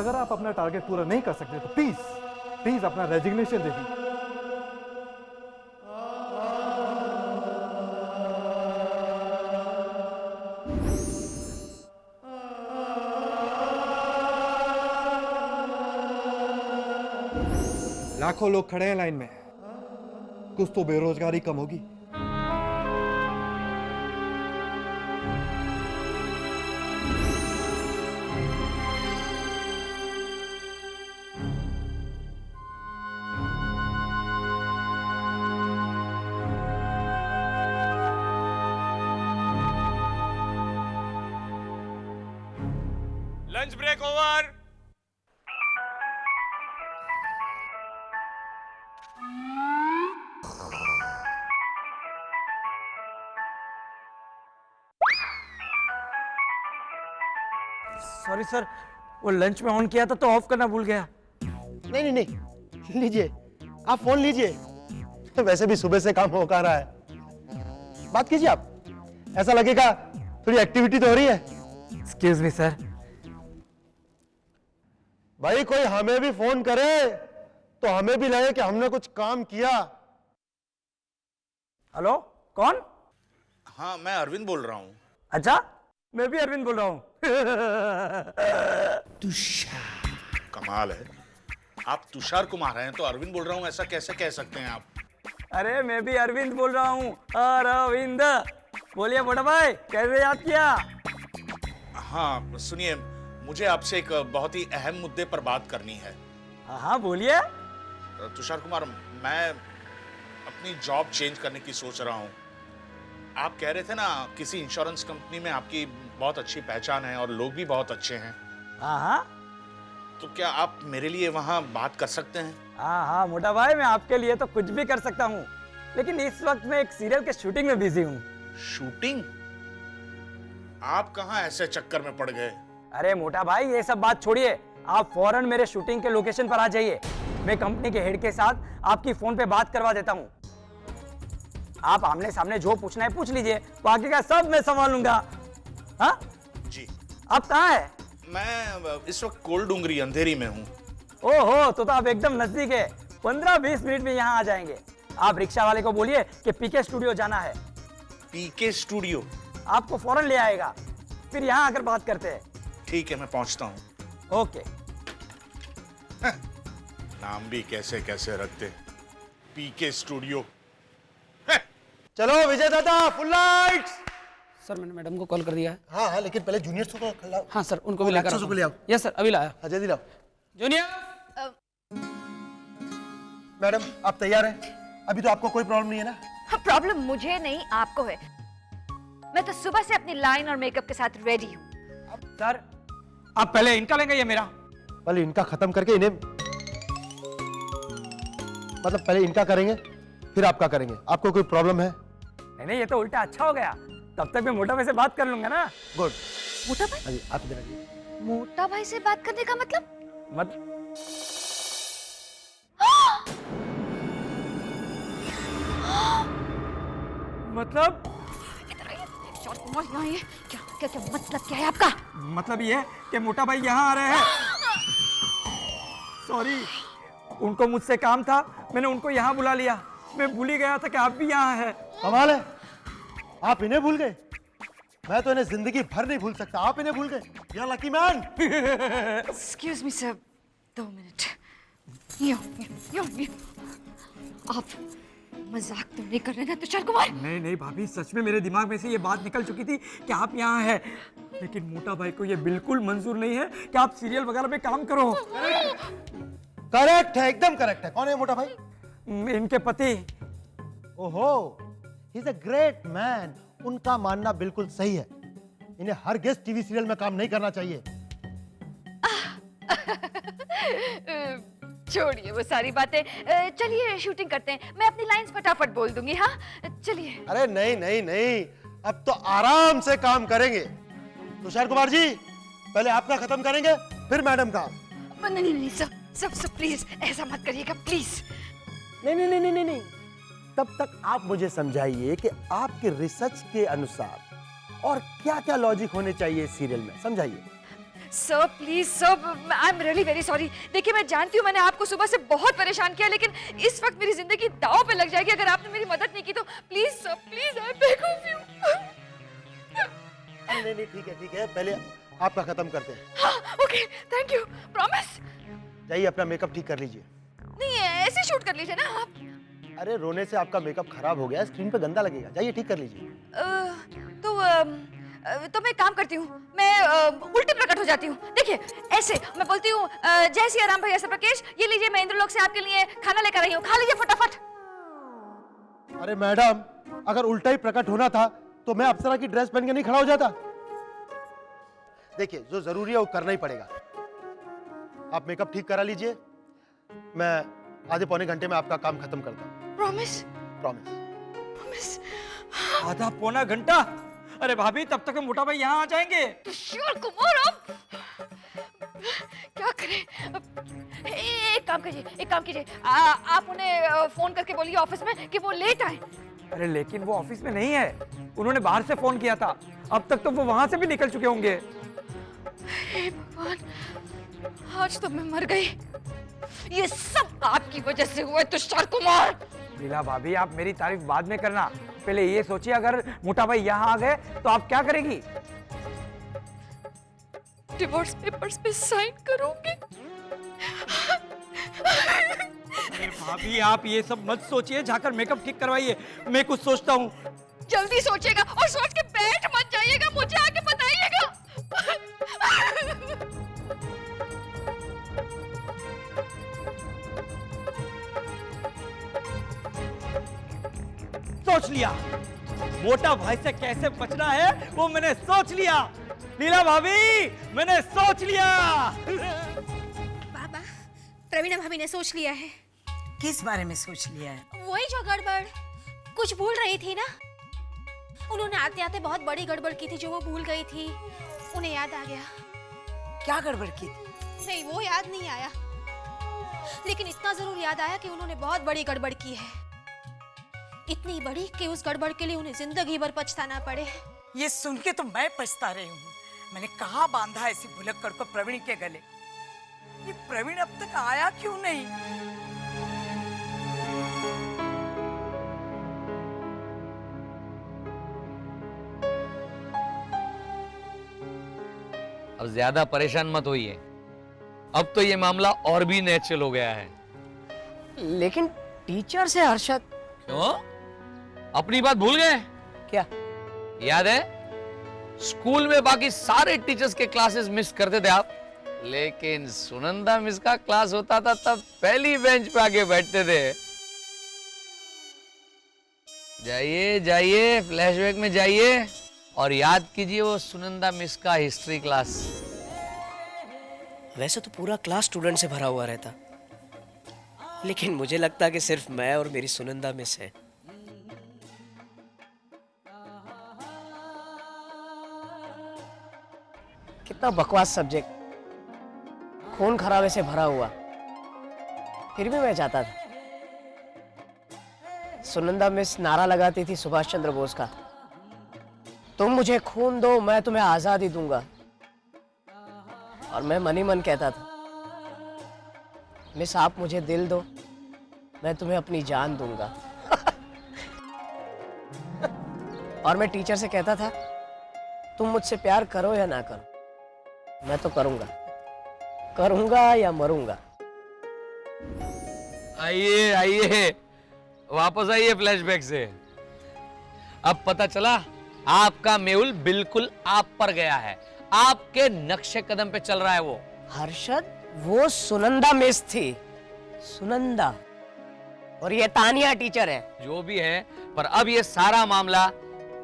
अगर आप अपना टारगेट पूरा नहीं कर सकते तो प्लीज प्लीज अपना रेजिग्नेशन दे दीजिए। लाखों लोग खड़े हैं लाइन में, कुछ तो बेरोजगारी कम होगी। Lunch break over. Sorry sir, वो लंच में ऑन किया था तो ऑफ करना भूल गया। नहीं नहीं नहीं, लीजिए आप फोन लीजिए। वैसे भी सुबह से काम हो का रहा है, बात कीजिए आप। ऐसा लगेगा थोड़ी एक्टिविटी तो हो रही है। Excuse me sir. भाई कोई हमें भी फोन करे तो हमें भी लगे कि हमने कुछ काम किया। हेलो, कौन? हाँ, मैं अरविंद बोल रहा हूँ। अच्छा, मैं भी अरविंद बोल रहा हूँ। कमाल है, आप तुषार कुमार हैं तो अरविंद बोल रहा हूँ, ऐसा कैसे कह सकते हैं आप? अरे मैं भी अरविंद बोल रहा हूँ, अरविंद। बोलिए बड़ा भाई, कैसे याद किया? हाँ सुनिए, मुझे आपसे एक बहुत ही अहम मुद्दे पर बात करनी है। हाँ हाँ बोलिए। तुषार कुमार, मैं अपनी जॉब चेंज करने की सोच रहा हूँ। आप कह रहे थे ना किसी इंश्योरेंस कंपनी में आपकी बहुत अच्छी पहचान है और लोग भी बहुत अच्छे हैं। हाँ हाँ तो क्या आप मेरे लिए वहाँ बात कर सकते हैं? हाँ हाँ मोटा भाई, मैं आपके लिए तो कुछ भी कर सकता हूँ, लेकिन इस वक्त मैं एक सीरियल के शूटिंग में बिजी हूँ। शूटिंग? आप कहाँ ऐसे चक्कर में पड़ गए? अरे मोटा भाई, ये सब बात छोड़िए, आप फौरन मेरे शूटिंग के लोकेशन पर आ जाइए। मैं कंपनी के हेड के साथ आपकी फोन पे बात करवा देता हूँ। आप आमने सामने जो पूछना है पूछ लीजिए, बाकी का सब मैं संभाल लूंगा। हाँ जी। आप कहाँ है? मैं इस वक्त कोल डूंगरी अंधेरी में हूँ। ओहो, तो आप एकदम नजदीक है, 15-20 मिनट में यहाँ आ जाएंगे। आप रिक्शा वाले को बोलिए कि पीके स्टूडियो जाना है। पीके स्टूडियो? आपको फौरन ले आएगा, फिर यहाँ आकर बात करते हैं। ठीक है, मैं पहुंचता हूँ। ओके। नाम भी कैसे कैसे रखते, पीके स्टूडियो। चलो विजय दादा, फुल लाइट्स। सर मैंने मैडम को कॉल कर दिया है। हाँ हाँ, लेकिन पहले जूनियर्स को तो लाओ। हाँ सर, उनको भी लेकर अच्छे से ले आओ। यस सर, अभी लाया। हाँ जल्दी लाओ। जूनियर, मैडम आप तैयार हैं? अभी तो आपको कोई प्रॉब्लम नहीं है ना? हाँ, प्रॉब्लम मुझे नहीं आपको है। मैं तो सुबह से अपनी लाइन और मेकअप के साथ रेडी हूँ। सर, आप पहले इनका लेंगे या मेरा? पहले इनका खत्म करके इन्हें, मतलब पहले इनका करेंगे फिर आपका करेंगे। आपको कोई प्रॉब्लम है? नहीं नहीं, ये तो उल्टा अच्छा हो गया, तब तक मैं मोटा भाई से बात कर लूंगा ना। गुड। मोटा भाई? हाँ जी, आप इधर आइए। मोटा भाई से बात करने का मतलब? मतलब इधर आइए, शॉर्ट कुमार यहाँ आइए। क्या क्या क्या मतलब क्या है आपका? मतलब ये है कि मोटा भाई यहाँ आ रहे हैं। सॉरी, उनको मुझसे काम था, मैंने उनको यहाँ बुला लिया। मैं भूल ही गया था कि आप भी यहाँ हैं। कमाल है, आप इन्हें भूल गए। मैं तो इन्हें जिंदगी भर नहीं भूल सकता, आप इन्हें भूल गए। या lucky man. Excuse me sir, 2 minute. Yo. आप मजाक तो नहीं कर रहे ना तुषार कुमार? नहीं नहीं भाभी, सच में मेरे दिमाग में से ये बात निकल चुकी थी कि आप यहाँ हैं, लेकिन मोटा भाई को ये बिल्कुल मंजूर नहीं है कि आप सीरियल वगैरह में काम करो। करेक्ट है, एकदम करेक्ट है। कौन है मोटा भाई? इनके पति। ओहो, he is a great man. उनका मानना बिल्कुल सही है, इन्हें हर गेस्ट टीवी सीरियल में काम नहीं करना चाहिए। छोड़िए वो सारी बातें, चलिए शूटिंग करते हैं। मैं अपनी लाइंस फटाफट बोल दूंगी। हाँ चलिए। अरे नहीं नहीं नहीं, अब तो आराम से काम करेंगे। तुषार कुमार जी, पहले आपका खत्म करेंगे फिर मैडम का। नहीं नहीं सब प्लीज ऐसा मत करिएगा प्लीज। नहीं नहीं नहीं नहीं नहीं, तब तक आप मुझे समझाइए कि आपके रिसर्च के अनुसार और क्या क्या लॉजिक होने चाहिए सीरियल में, समझाइए। Sir please sir, I am really very sorry. देखिए मैं जानती हूँ मैंने आपको सुबह से बहुत परेशान किया, लेकिन इस वक्त मेरी जिंदगी दांव पे लग जाएगी अगर आपने मेरी मदद नहीं की तो। Please sir please, I beg of you. नहीं नहीं ठीक है, पहले आपका खत्म करते हैं। हाँ ओके, थैंक यू, प्रॉमिस। जाइए अपना मेकअप ठीक कर लीजिए। नहीं ऐसे शूट कर लीजिए ना आप। अरे रोने से आपका मेकअप खराब हो गया, स्क्रीन पे गंदा लगेगा। जाइए ठीक कर लीजिए। तो मैं काम करती हूँ, मैं उल्टी प्रकट हो जाती हूँ। देखिए ऐसे मैं बोलती हूँ, जय सिया राम भैया प्रकेश, ये लीजिए मैं इंद्रलोक से आपके लिए खाना लेकर आई हूँ, खा लीजिए फटाफट। अरे मैडम, अगर उल्टा ही प्रकट होना था तो मैं अप्सरा की ड्रेस पहन के नहीं खड़ा हो जाता। देखिए जो जरूरी है वो करना ही पड़ेगा। आप मेकअप ठीक करा लीजिए, मैं आधे पौने घंटे में आपका काम खत्म करता हूँ। प्रॉमिस? प्रॉमिस। प्रॉमिस। आधा पौना घंटा? अरे भाभी तब तक मोटा भाई यहाँ आ जाएंगे। तुषार कुमार अब क्या करें? एक काम कीजिए, आप उन्हें फोन करके बोलिए ऑफिस में कि वो लेट आए। अरे लेकिन वो ऑफिस में नहीं है, उन्होंने बाहर से फोन किया था। अब तक तो वो वहां से भी निकल चुके होंगे। हे भगवान, आज तो मैं मर गई। ये सब आपकी वजह से हुआ है तुषार कुमार। लीला भाभी आप मेरी तारीफ बाद में करना, पहले ये सोचिए अगर मोटा भाई यहाँ आ गए तो आप क्या करेगी? डिवोर्स पेपर्स पे साइन करूंगी। अरे भाभी आप ये सब मत सोचिए, जाकर मेकअप ठीक करवाइए, मैं कुछ सोचता हूँ। जल्दी सोचेगा और सोच के बैठ मत जाइएगा, मुझे आके बताइएगा। सोच लिया, मोटा भाई से कैसे बचना है वो मैंने सोच लिया। लीला भाभी मैंने सोच लिया। बाबा, प्रवीणा भाभी ने सोच लिया है। किस बारे में सोच लिया है? वही जो गड़बड़ कुछ भूल रही थी ना, उन्होंने आते आते बहुत बड़ी गड़बड़ की थी जो वो भूल गई थी, उन्हें याद आ गया। क्या गड़बड़ की थी? नहीं वो याद नहीं आया, लेकिन इतना जरूर याद आया कि उन्होंने बहुत बड़ी गड़बड़ की है। इतनी बड़ी कि उस गड़बड़ के लिए उन्हें जिंदगी भर पछताना पड़े। ये सुन के तो मैं पछता रही हूँ। मैंने कहाँ बांधा ऐसी भुलक्कड़ को प्रवीण के गले। ये प्रवीण अब तक आया क्यों नहीं? अब ज्यादा परेशान मत होइए, अब तो ये मामला और भी नेचुरल हो गया है। लेकिन टीचर से हर्षद। क्यों? अपनी बात भूल गए क्या? याद है स्कूल में बाकी सारे टीचर्स के क्लासेस मिस करते थे आप, लेकिन सुनंदा मिस का क्लास होता था तब पहली बेंच पे आके बैठते थे। जाइए जाइए फ्लैशबैक में जाइए और याद कीजिए वो सुनंदा मिस का हिस्ट्री क्लास। वैसे तो पूरा क्लास स्टूडेंट से भरा हुआ रहता, लेकिन मुझे लगता कि सिर्फ मैं और मेरी सुनंदा मिस है। कितना बकवास सब्जेक्ट, खून खराबे से भरा हुआ, फिर भी मैं जाता था। सुनंदा मिस नारा लगाती थी सुभाष चंद्र बोस का, तुम मुझे खून दो मैं तुम्हें आजादी दूंगा। और मैं मन ही मन कहता था, मिस आप मुझे दिल दो मैं तुम्हें अपनी जान दूंगा। और मैं टीचर से कहता था, तुम मुझसे प्यार करो या ना करो, मैं तो करूंगा, करूंगा या मरूंगा। आइए आइए वापस आइए फ्लैशबैक से। अब पता चला आपका मेहुल बिल्कुल आप पर गया है, आपके नक्शे कदम पे चल रहा है वो। हर्षद, वो सुनंदा मिस थी, सुनंदा, और ये तानिया टीचर है। जो भी है, पर अब ये सारा मामला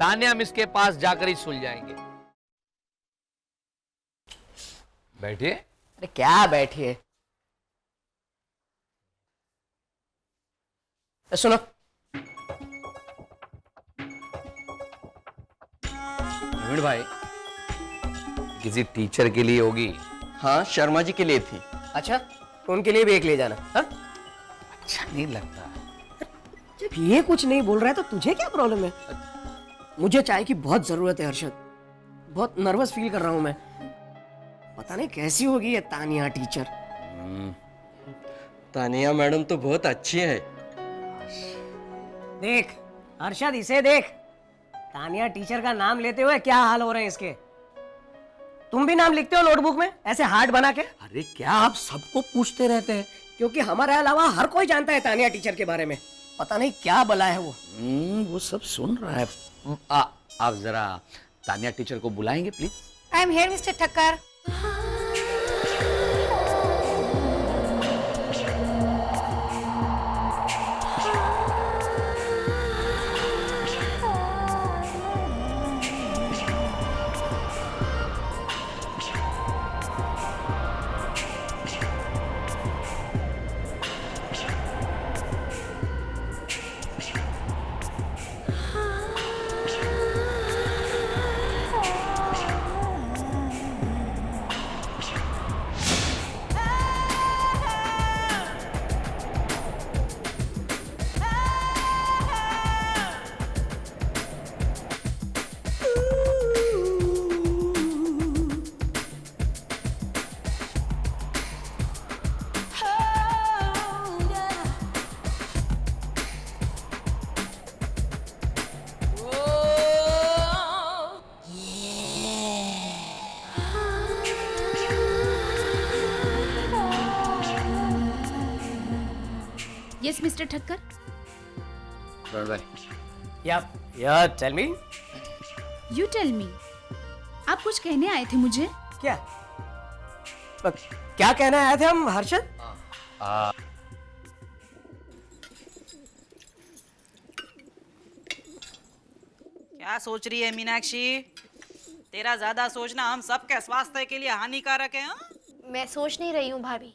तानिया मिस के पास जाकर ही सुलझाएंगे। बैठिए। अरे क्या बैठिए, सुनो, प्रवीण भाई, किसी टीचर के लिए होगी। हाँ, शर्मा जी के लिए थी। अच्छा तो उनके लिए भी एक ले जाना। हाँ? अच्छा नहीं लगता। जब ये कुछ नहीं बोल रहा है तो तुझे क्या प्रॉब्लम है? मुझे चाय की बहुत जरूरत है हर्षद, बहुत नर्वस फील कर रहा हूं मैं, पता नहीं कैसी होगी ये तानिया टीचर। तानिया मैडम तो बहुत अच्छी है। देख अरशद, इसे देख, तानिया टीचर का नाम लेते हुए क्या हाल हो रहे हैं इसके। तुम भी नाम लिखते हो नोटबुक में ऐसे हार्ट बना के? अरे क्या आप सबको पूछते रहते हैं? क्योंकि हमारे अलावा हर कोई जानता है तानिया टीचर के बारे में। पता नहीं क्या बला है वो सब सुन रहा है। आप जरा तानिया टीचर को बुलाएंगे please? I am here mister Thakkar. Yes mister Thakkar. Yeah tell me. You tell me. आप कुछ कहने आए थे मुझे? क्या क्या कहने आए थे हम हर्षद? क्या सोच रही है मीनाक्षी? तेरा ज्यादा सोचना हम सबके स्वास्थ्य के लिए हानिकारक है। हाँ? मैं सोच नहीं रही हूँ भाभी,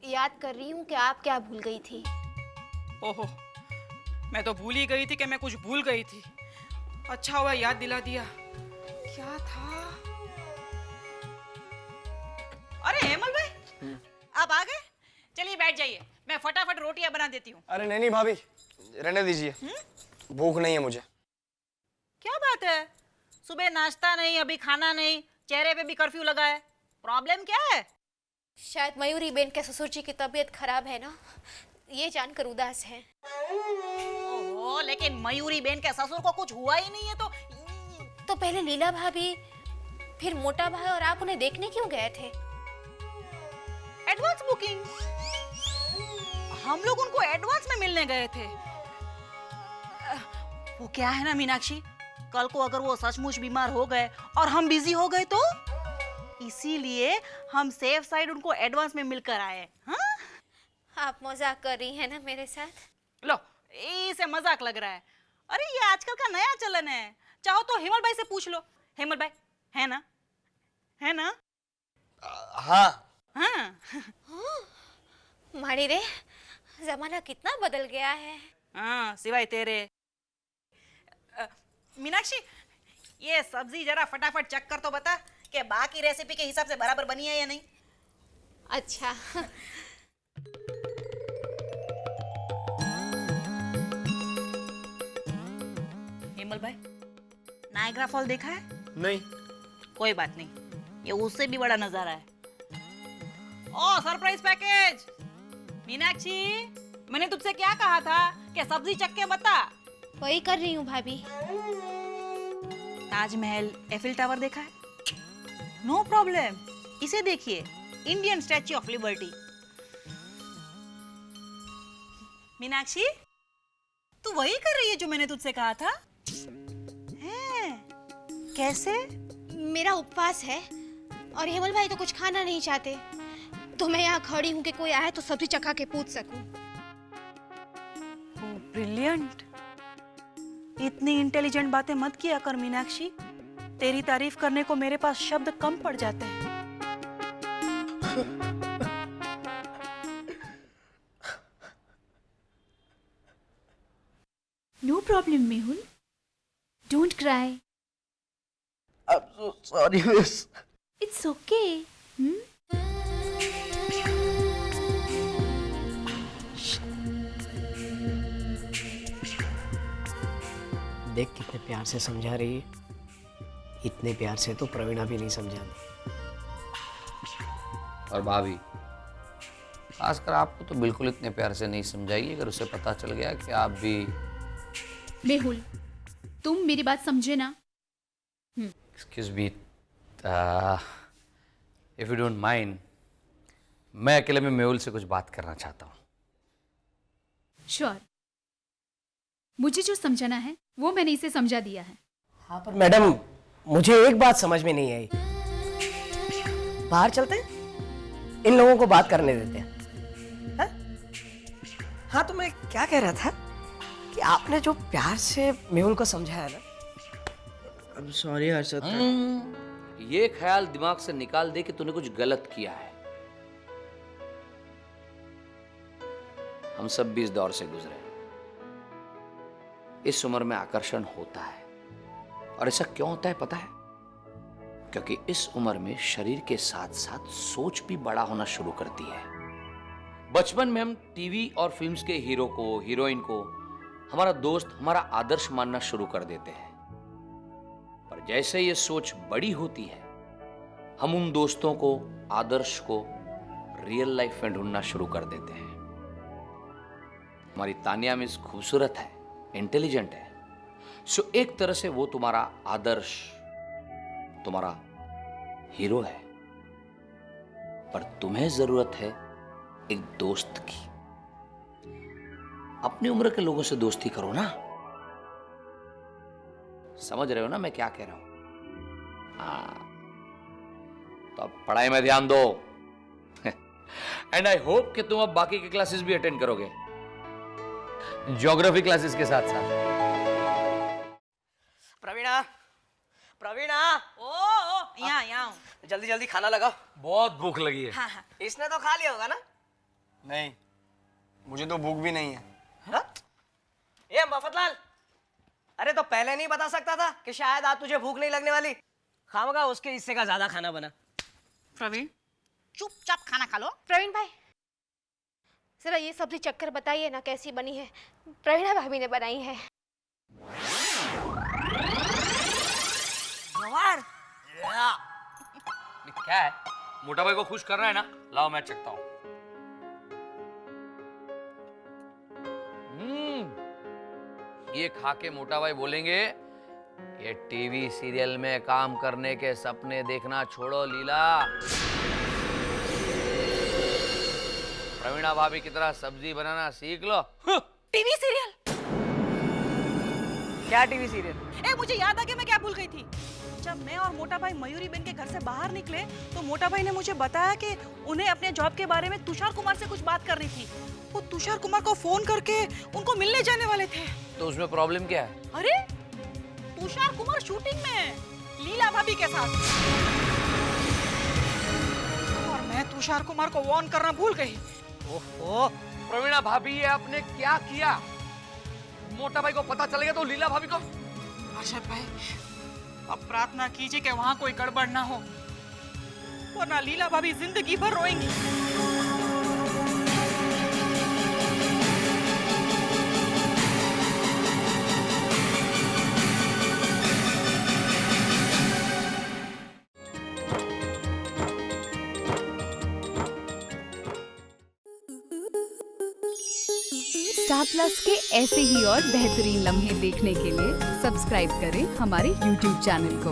याद कर रही हूँ कि आप क्या भूल गई थी। ओहो, मैं तो भूल ही गई थी कि मैं कुछ भूल गई थी। अच्छा हुआ याद दिला दिया। क्या था? अरे हेमल भाई, आप आ गए? चलिए बैठ जाइए, मैं फटाफट रोटियां बना देती हूँ। अरे नहीं भाभी, रहने दीजिए, भूख नहीं है मुझे। क्या बात है? सुबह नाश्ता नहीं, अभी खाना नहीं, चेहरे पे भी कर्फ्यू लगा है। प्रॉब्लम क्या है? शायद मयूरी बेन के ससुर जी की तबीयत खराब है ना, ये जानकर उदास है। ओहो, लेकिन मयूरी बेन के ससुर को कुछ हुआ ही नहीं है तो पहले लीला भाभी, फिर मोटा भाई और आप उन्हें देखने क्यों गए थे? Advance booking. हम लोग उनको एडवांस में मिलने गए थे। वो क्या है ना मीनाक्षी, कल को अगर वो सचमुच बीमार हो गए और हम बिजी हो गए तो, इसीलिए हम सेफ साइड उनको एडवांस में मिलकर आए। हाँ? आप मजाक कर रही हैं ना मेरे साथ? लो, इसे मजाक लग रहा है। अरे ये आजकल का नया चलन है, चाहो तो हेमल भाई से पूछ लो। हेमल भाई है ना? है ना? हाँ। हाँ। माड़ी रे, जमाना कितना बदल गया है। हाँ, सिवाय तेरे। मीनाक्षी, ये सब्जी जरा फटाफट चेक कर तो बता कि बाकी रेसिपी के हिसाब से बराबर बनी है या नहीं। अच्छा। हेमल भाई, नायग्रा फॉल देखा है? नहीं। कोई बात नहीं, ये उससे भी बड़ा नजारा है। ओ सरप्राइज पैकेज। मीनाक्षी, मैंने तुझसे क्या कहा था कि सब्जी चख के बता। वही कर रही हूँ भाभी। ताजमहल, एफिल टावर देखा है? नो प्रॉब्लम, इसे देखिए, Indian statue of liberty. Meenakshi, तू वही कर रही है जो मैंने तुझसे कहा था? है? कैसे? मेरा उपवास है और हेमल भाई तो कुछ खाना नहीं चाहते, तो मैं यहाँ खड़ी हूँ कि कोई आए तो सब्जी चखा के पूछ सकूं। ब्रिलियंट। इतनी इंटेलिजेंट बातें मत किया कर मीनाक्षी, तेरी तारीफ करने को मेरे पास शब्द कम पड़ जाते हैं। No problem Mehul, don't cry. I'm so sorry, miss. It's okay. देख कितने प्यार से समझा रही है। इतने प्यार से तो प्रवीणा भी नहीं समझाती। और भाभी, खासकर आपको तो बिल्कुल इतने प्यार से नहीं समझाइए अगर उसे पता चल गया कि आप भी। मेहुल, तुम मेरी बात समझे ना? Excuse me, if you don't mind, मैं अकेले में मेहुल से कुछ बात करना चाहता हूँ। श्योर। मुझे जो समझाना है वो मैंने इसे समझा दिया है। हाँ पर मैडम, मुझे एक बात समझ में नहीं आई। बाहर चलते हैं, इन लोगों को बात करने देते हैं। हाँ? हाँ तो मैं क्या कह रहा था कि आपने जो प्यार से मेहुल को समझाया ना। अब सॉरी हर्षद। ये ख्याल दिमाग से निकाल दे कि तूने कुछ गलत किया है। हम सब भी इस दौर से गुजरे। इस उम्र में आकर्षण होता है, और ऐसा क्यों होता है पता है? क्योंकि इस उम्र में शरीर के साथ साथ सोच भी बड़ा होना शुरू करती है। बचपन में हम टीवी और फिल्म्स के हीरो को, हीरोइन को हमारा दोस्त, हमारा आदर्श मानना शुरू कर देते हैं। पर जैसे ये सोच बड़ी होती है, हम उन दोस्तों को, आदर्श को रियल लाइफ में ढूंढना शुरू कर देते हैं। हमारी तानिया मिस खूबसूरत है, इंटेलिजेंट है, सो एक तरह से वो तुम्हारा आदर्श, तुम्हारा हीरो है। पर तुम्हें जरूरत है एक दोस्त की। अपनी उम्र के लोगों से दोस्ती करो ना। समझ रहे हो ना मैं क्या कह रहा हूं? हाँ, तो अब पढ़ाई में ध्यान दो। एंड आई होप कि तुम अब बाकी के क्लासेस भी अटेंड करोगे, ज्योग्राफी क्लासेस के साथ साथ। प्रवीणा, प्रवीणा, ओ यहाँ यहाँ जल्दी जल्दी खाना लगाओ। बहुत भूख लगी है। हाँ हाँ इसने तो खा लिया होगा ना? नहीं, मुझे तो भूख भी नहीं है। हाँ? ये मफतलाल, अरे तो पहले नहीं बता सकता था कि शायद आज तुझे भूख नहीं लगने वाली? खामगा उसके हिस्से का ज्यादा खाना बना। प्रवीण, चुपचाप खाना खा लो। प्रवीण भाई, जरा ये सब्जी चक्कर बताइए ना कैसी बनी है। प्रवीणा भाभी ने बनाई है। गवार, क्या है? मोटा भाई को खुश करना है ना? लाओ मैं चखता हूं। ये खा के मोटा भाई बोलेंगे, ये टीवी सीरियल में काम करने के सपने देखना छोड़ो लीला, प्रवीणा भाभी की तरह सब्जी बनाना सीख लो। TV serial? क्या टीवी सीरियल? ए, मुझे याद आ गया मैं क्या भूल गई थी। जब मैं और मोटा भाई मयूरी बेन के घर से बाहर निकले तो मोटा भाई ने मुझे बताया कि उन्हें अपने जॉब के बारे में तुषार कुमार से कुछ बात करनी थी। वो तुषार कुमार को फोन करके उनको मिलने जाने वाले थे। तो उसमें प्रॉब्लम क्या है? अरे तुषार कुमार शूटिंग में लीला भाभी के साथ, और मैं तुषार कुमार को वार्न करना भूल गई। ओहो, प्रवीणा भाभी ये आपने क्या किया? मोटा भाई को पता चलेगा तो लीला भाभी को। अर्षद भाई, अब प्रार्थना कीजिए कि वहां कोई गड़बड़ ना हो, वरना लीला भाभी जिंदगी भर रोएंगी। स्टार प्लस के ऐसे ही और बेहतरीन लम्हे देखने के लिए सब्सक्राइब करें हमारे YouTube चैनल को।